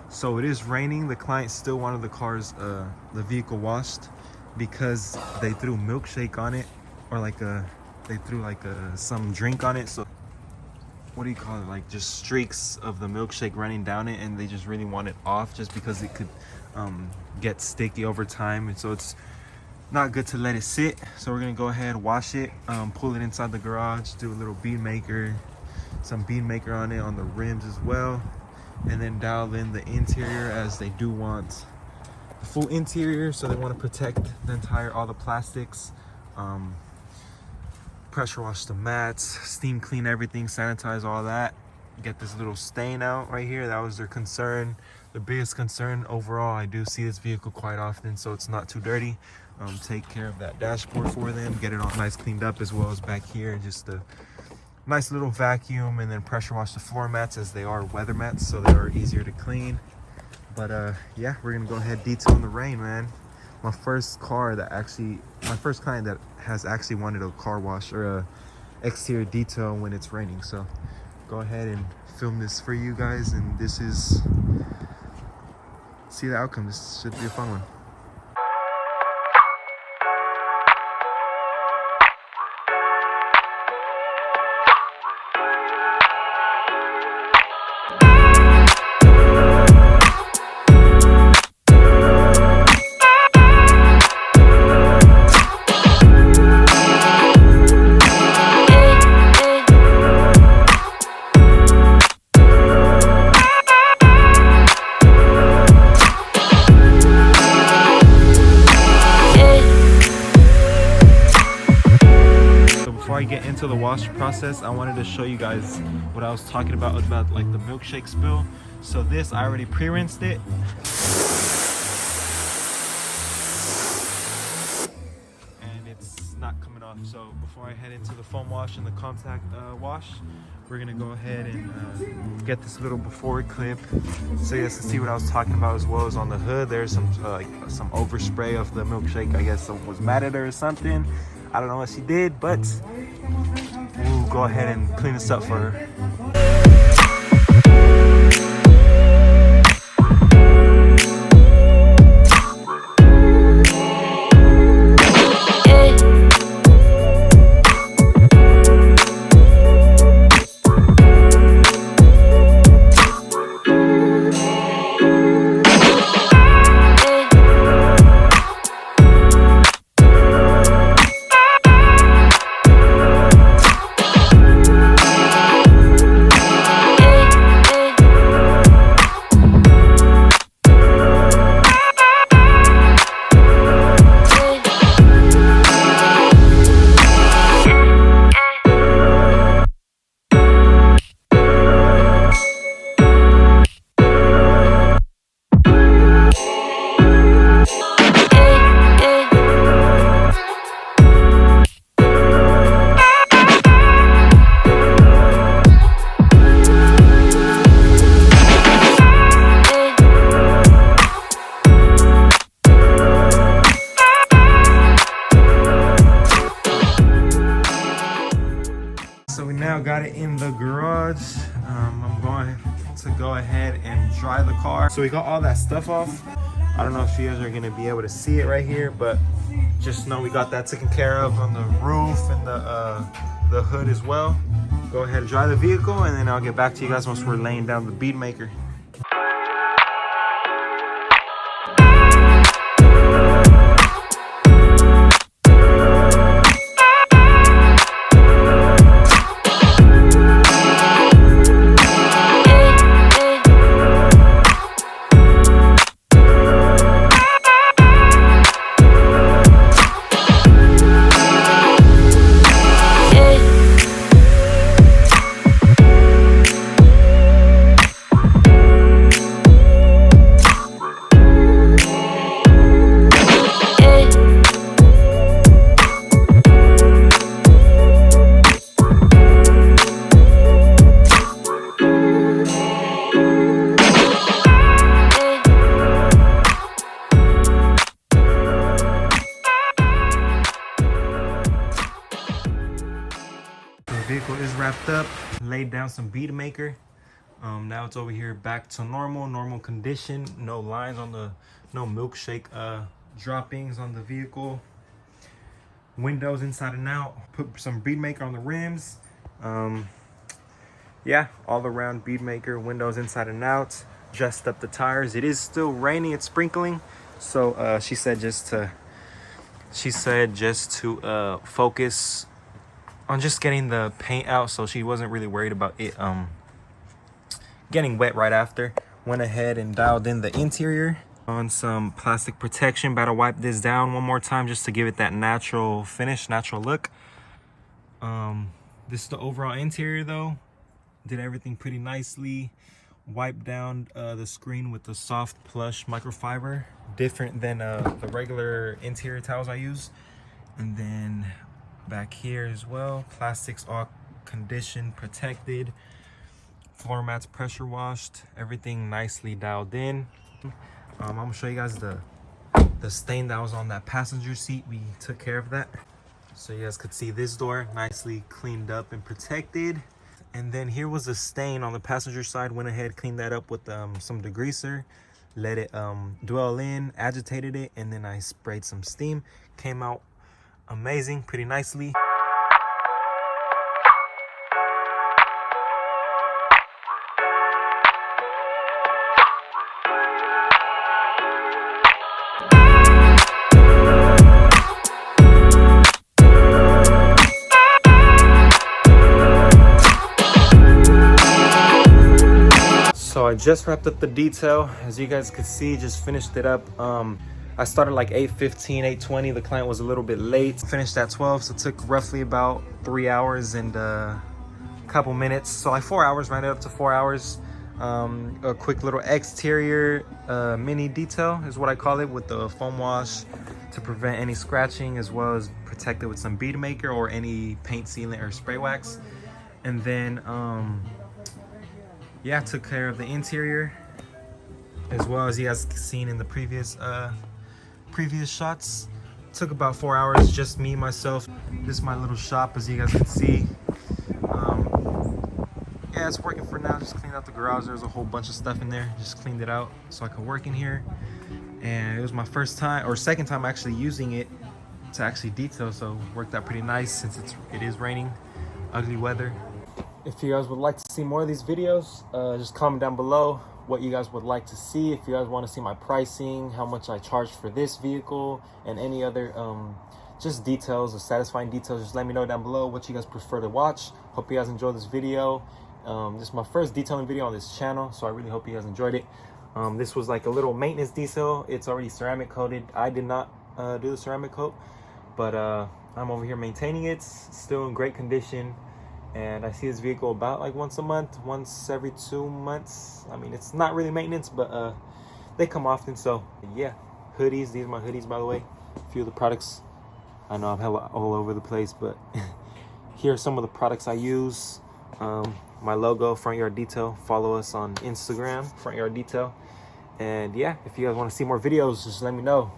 So it is raining. The client still wanted the vehicle washed because they threw milkshake on it, or they threw some drink on it. So what do you call it? Like just streaks of the milkshake running down it, and they just really want it off just because it could get sticky over time, and so it's not good to let it sit. So we're gonna go ahead, wash it, pull it inside the garage, do a little bead maker, some bead maker on it on the rims as well, and then dial in the interior, as they do want the full interior, so they want to protect all the plastics, pressure wash the mats, steam clean everything, sanitize all that, get this little stain out right here. That was their concern, the biggest concern. Overall, I do see this vehicle quite often, so it's not too dirty. Take care of that dashboard for them, get it all nice cleaned up, as well as back here, just a nice little vacuum, and then pressure wash the floor mats, as they are weather mats, so they are easier to clean. But yeah, we're gonna go ahead, detail in the rain, man. My first client that has actually wanted a car wash or a exterior detail when it's raining. So go ahead and film this for you guys, and see the outcome. This should be a fun one. Before I get into the wash process, I wanted to show you guys what I was talking about like the milkshake spill. So this, I already pre-rinsed it, and it's not coming off. So before I head into the foam wash and the contact wash, we're gonna go ahead and get this little before clip, so you guys can see what I was talking about, as well as on the hood. There's some overspray of the milkshake. I guess someone was mad at her or something. I don't know what she did, but we'll go ahead and clean this up for her. So we now got it in the garage. I'm going to go ahead and dry the car. So we got all that stuff off. I don't know if you guys are gonna be able to see it right here, but just know we got that taken care of on the roof and the hood as well. Go ahead and dry the vehicle, and then I'll get back to you guys once we're laying down the bead maker. Vehicle is wrapped up, laid down some bead maker. Now it's over here back to normal condition. No lines on the, no milkshake droppings on the vehicle. Windows inside and out. Put some bead maker on the rims. Yeah, all around bead maker. Windows inside and out. Dressed up the tires. It is still raining. It's sprinkling. So she said just to focus on just getting the paint out. So she wasn't really worried about it getting wet right after. Went ahead and dialed in the interior on some plastic protection. About to wipe this down one more time just to give it that natural finish, natural look. This is the overall interior though. Did everything pretty nicely. Wiped down the screen with the soft plush microfiber, different than the regular interior towels I use. And then back here as well, plastics all conditioned, protected. Floor mats pressure washed, everything nicely dialed in. I'm gonna show you guys the stain that was on that passenger seat. We took care of that, so you guys could see this door nicely cleaned up and protected. And then here was a stain on the passenger side. Went ahead, cleaned that up with some degreaser, let it dwell in, agitated it, and then I sprayed some steam. Came out amazing, pretty nicely. So I just wrapped up the detail. As you guys could see, just finished it up. I started like 8:15, 8:20. The client was a little bit late. Finished at 12, so it took roughly about 3 hours and a couple minutes. So like 4 hours, ran it up to 4 hours. A quick little exterior mini detail is what I call it, with the foam wash to prevent any scratching, as well as protect it with some bead maker or any paint sealant or spray wax. And then yeah, took care of the interior as well, as you guys seen in the previous shots. Took about 4 hours, just me, myself. This is my little shop, as you guys can see. Yeah, it's working for now. Just cleaned out the garage. There's a whole bunch of stuff in there. Just cleaned it out so I could work in here. And it was my first time, or second time actually using it to actually detail, so worked out pretty nice since it is raining, ugly weather. If you guys would like to see more of these videos, just comment down below what you guys would like to see. If you guys want to see my pricing, how much I charge for this vehicle, and any other just details or satisfying details, just let me know down below what you guys prefer to watch. Hope you guys enjoyed this video. This is my first detailing video on this channel, so I really hope you guys enjoyed it. This was like a little maintenance detail. It's already ceramic coated. I did not do the ceramic coat, but I'm over here maintaining it. It's still in great condition. And I see this vehicle about like once a month, once every 2 months. I mean, it's not really maintenance, but they come often. So yeah, hoodies. These are my hoodies, by the way. A few of the products. I know I'm hella all over the place, but here are some of the products I use. My logo, Front Yard Detail. Follow us on Instagram, Front Yard Detail. And yeah, if you guys want to see more videos, just let me know.